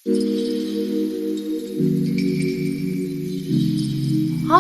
Hi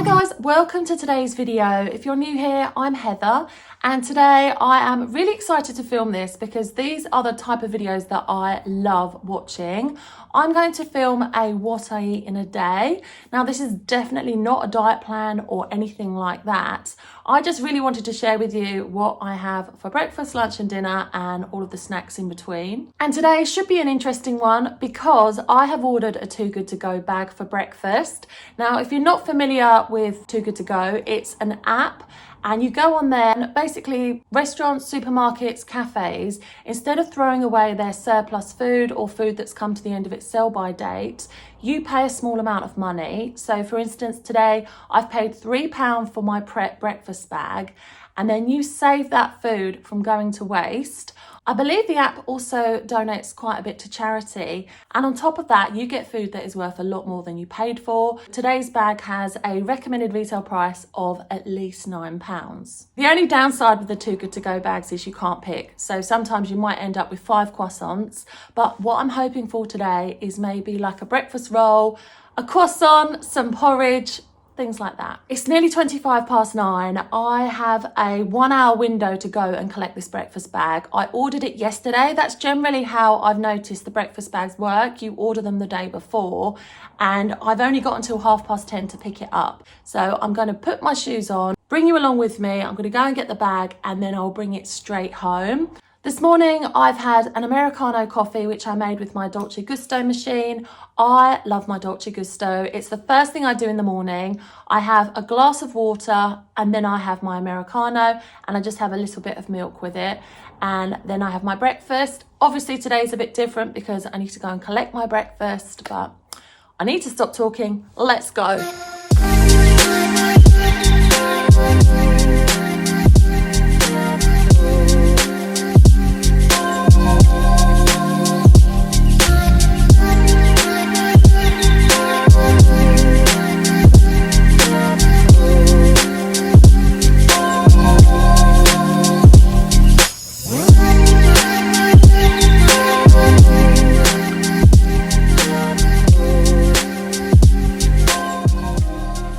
guys, welcome to today's video. If you're new here, I'm Heather, and today I am really excited to film this because these are the type of videos that I love watching. I'm going to film a what I eat in a day. Now this is definitely not a diet plan or anything like that. I just really wanted to share with you what I have for breakfast, lunch and dinner and all of the snacks in between. And today should be an interesting one because I have ordered a Too Good To Go bag for breakfast. Now if you're not familiar with Too Good To Go, it's an app and you go on there and basically restaurants, supermarkets, cafes, instead of throwing away their surplus food or food that's come to the end of its sell-by date, you pay a small amount of money. So for instance, today I've paid £3 for my prep breakfast bag, and then you save that food from going to waste. I believe the app also donates quite a bit to charity. And on top of that, you get food that is worth a lot more than you paid for. Today's bag has a recommended retail price of at least £9. The only downside with the Too Good To Go bags is you can't pick. So sometimes you might end up with 5 croissants. But what I'm hoping for today is maybe like a breakfast roll, a croissant, some porridge, things like that. It's nearly 9:25. I have a 1 hour window to go and collect this breakfast bag. I ordered it yesterday. That's generally how I've noticed the breakfast bags work. You order them the day before and I've only got until 10:30 to pick it up. So I'm going to put my shoes on, bring you along with me. I'm going to go and get the bag and then I'll bring it straight home. This morning I've had an Americano coffee which I made with my Dolce Gusto machine. I love my Dolce Gusto. It's the first thing I do in the morning. I have a glass of water and then I have my Americano and I just have a little bit of milk with it. And then I have my breakfast. Obviously today's a bit different because I need to go and collect my breakfast, but I need to stop talking. Let's go.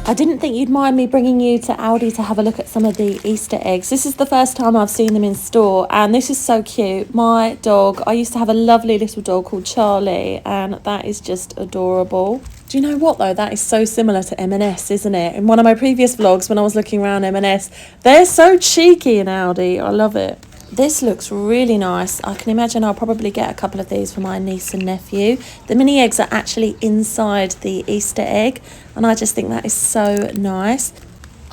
I didn't think you'd mind me bringing you to Aldi to have a look at some of the Easter eggs. This is the first time I've seen them in store and this is so cute. My dog, I used to have a lovely little dog called Charlie and that is just adorable. Do you know what though? That is so similar to M&S, isn't it? In one of my previous vlogs when I was looking around M&S, they're so cheeky in Aldi. I love it. This looks really nice. I can imagine I'll probably get a couple of these for my niece and nephew. The mini eggs are actually inside the Easter egg and I just think that is so nice.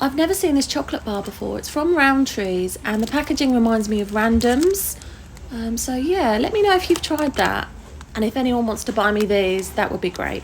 I've never seen this chocolate bar before. It's from Rowntree's and the packaging reminds me of Randoms. So yeah, let me know if you've tried that. And if anyone wants to buy me these, that would be great.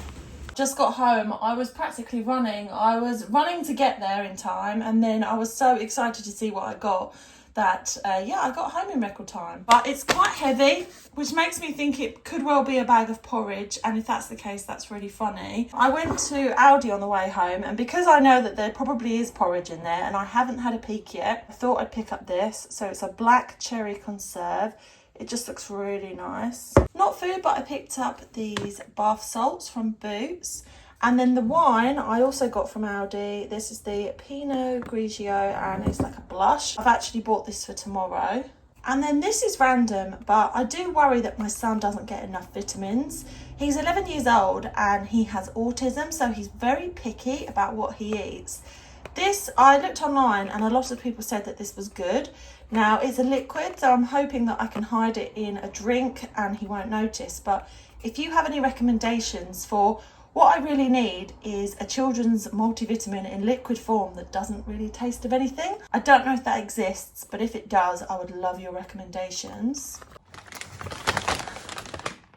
Just got home. I was practically running. I was running to get there in time and then I was so excited to see what I got that yeah, I got home in record time. But it's quite heavy, which makes me think it could well be a bag of porridge, and if that's the case, that's really funny. I went to Aldi on the way home, and because I know that there probably is porridge in there and I haven't had a peek yet, I thought I'd pick up this. So it's a black cherry conserve. It just looks really nice. Not food, but I picked up these bath salts from Boots. And then the wine I also got from Aldi. This is the Pinot Grigio and it's like a blush. I've actually bought this for tomorrow. And then this is random, but I do worry that my son doesn't get enough vitamins. He's 11 years old and he has autism, so he's very picky about what he eats. This, I looked online and a lot of people said that this was good. Now it's a liquid, so I'm hoping that I can hide it in a drink and he won't notice. But if you have any recommendations for what I really need is a children's multivitamin in liquid form that doesn't really taste of anything. I don't know if that exists, but if it does, I would love your recommendations.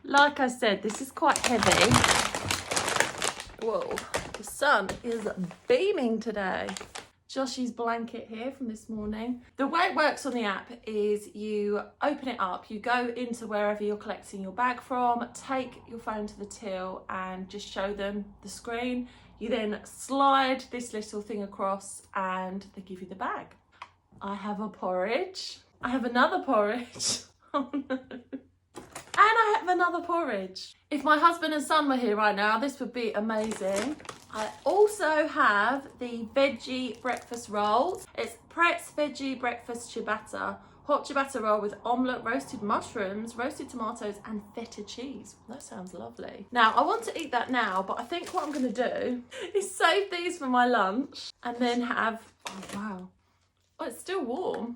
Like I said, this is quite heavy. Whoa, the sun is beaming today. Joshy's blanket here from this morning. The way it works on the app is you open it up, you go into wherever you're collecting your bag from, take your phone to the till and just show them the screen. You then slide this little thing across and they give you the bag. I have a porridge. I have another porridge. Oh no. I have another porridge. If my husband and son were here right now, this would be amazing. I also have the veggie breakfast rolls. It's Pret's Veggie Breakfast Ciabatta. Hot ciabatta roll with omelette, roasted mushrooms, roasted tomatoes and feta cheese. That sounds lovely. Now, I want to eat that now, but I think what I'm going to do is save these for my lunch and then have... Oh, wow. Oh, it's still warm.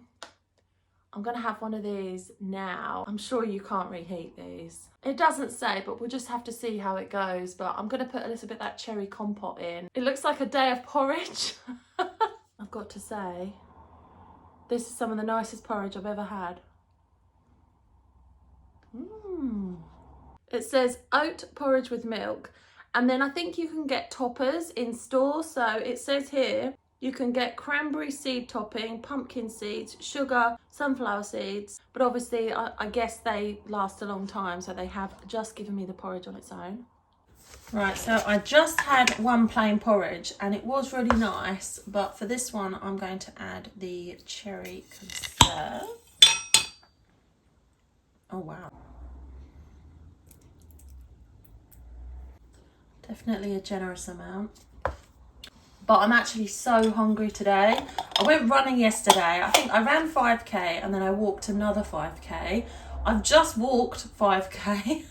I'm going to have one of these now. I'm sure you can't reheat these. It doesn't say, but we'll just have to see how it goes. But I'm going to put a little bit of that cherry compote in. It looks like a day of porridge. I've got to say, this is some of the nicest porridge I've ever had. It says oat porridge with milk. And then I think you can get toppers in store. So it says here, you can get cranberry seed topping, pumpkin seeds, sugar, sunflower seeds. But obviously, I guess they last a long time. So they have just given me the porridge on its own. Right, so I just had one plain porridge and it was really nice. But for this one, I'm going to add the cherry conserve. Oh, wow. Definitely a generous amount. But I'm actually so hungry today. I went running yesterday. I think I ran 5k and then I walked another 5k. I've just walked 5k.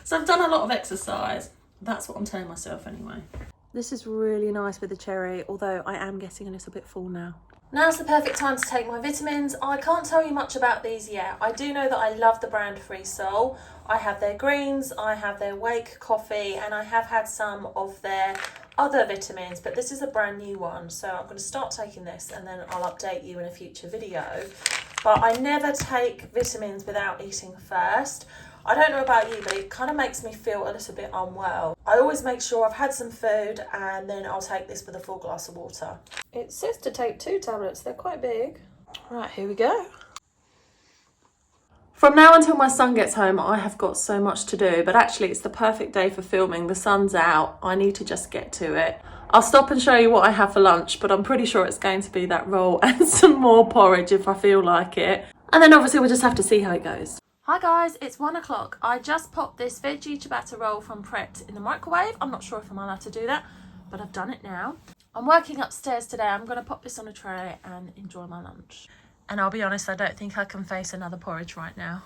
So I've done a lot of exercise. That's what I'm telling myself anyway. This is really nice with the cherry, although I am getting a little bit full now. Now's the perfect time to take my vitamins. I can't tell you much about these yet. I do know that I love the brand Free Soul. I have their greens, I have their Wake coffee, and I have had some of their other vitamins, but this is a brand new one. So I'm going to start taking this and then I'll update you in a future video. But I never take vitamins without eating first. I don't know about you, but it kind of makes me feel a little bit unwell. I always make sure I've had some food and then I'll take this with a full glass of water. It says to take 2 tablets, they're quite big. Right, here we go. From now until my son gets home, I have got so much to do, but actually it's the perfect day for filming. The sun's out, I need to just get to it. I'll stop and show you what I have for lunch, but I'm pretty sure it's going to be that roll and some more porridge if I feel like it. And then obviously we'll just have to see how it goes. Hi guys, it's 1 o'clock. I just popped this veggie ciabatta roll from Pret in the microwave. I'm not sure if I'm allowed to do that, but I've done it now. I'm working upstairs today. I'm going to pop this on a tray and enjoy my lunch. And I'll be honest, I don't think I can face another porridge right now.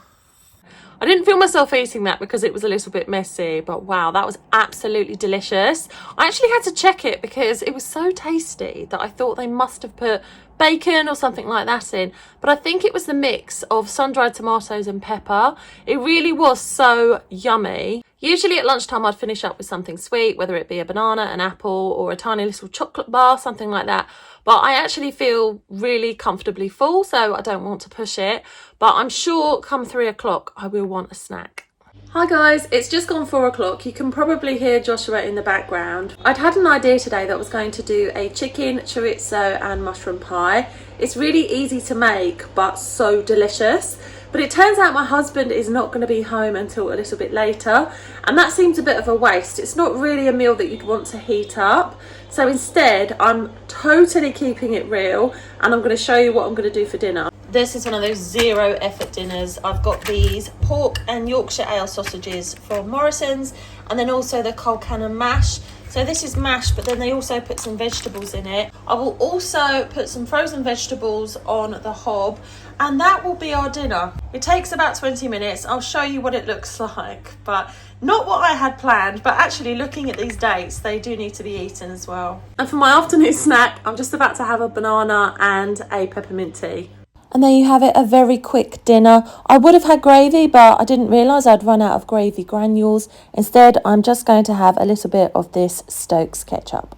I didn't feel myself eating that because it was a little bit messy, but wow, that was absolutely delicious. I actually had to check it because it was so tasty that I thought they must have put bacon or something like that in, but I think it was the mix of sun-dried tomatoes and pepper. It really was so yummy. Usually at lunchtime I'd finish up with something sweet, whether it be a banana, an apple or a tiny little chocolate bar, something like that. But I actually feel really comfortably full, so I don't want to push it. But I'm sure come 3 o'clock I will want a snack. Hi guys, it's just gone 4 o'clock. You can probably hear Joshua in the background. I'd had an idea today that I was going to do a chicken, chorizo and mushroom pie. It's really easy to make, but so delicious. But it turns out my husband is not going to be home until a little bit later, and that seems a bit of a waste. It's not really a meal that you'd want to heat up. So instead, I'm totally keeping it real, and I'm going to show you what I'm going to do for dinner. This is one of those zero effort dinners. I've got these pork and Yorkshire ale sausages from Morrison's, and then also the Colcannon mash. So this is mash, but then they also put some vegetables in it. I will also put some frozen vegetables on the hob, and that will be our dinner. It takes about 20 minutes. I'll show you what it looks like, but not what I had planned, but actually looking at these dates, they do need to be eaten as well. And for my afternoon snack, I'm just about to have a banana and a peppermint tea. And there you have it, a very quick dinner. I would have had gravy, but I didn't realise I'd run out of gravy granules. Instead, I'm just going to have a little bit of this Stokes ketchup.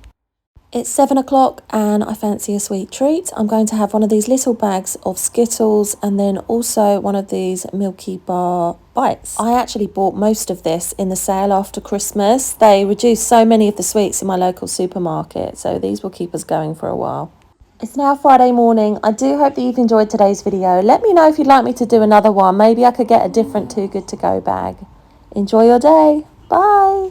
It's 7 o'clock and I fancy a sweet treat. I'm going to have one of these little bags of Skittles and then also one of these Milky Bar bites. I actually bought most of this in the sale after Christmas. They reduced so many of the sweets in my local supermarket, so these will keep us going for a while. It's now Friday morning. I do hope that you've enjoyed today's video. Let me know if you'd like me to do another one. Maybe I could get a different Too Good To Go bag. Enjoy your day. Bye.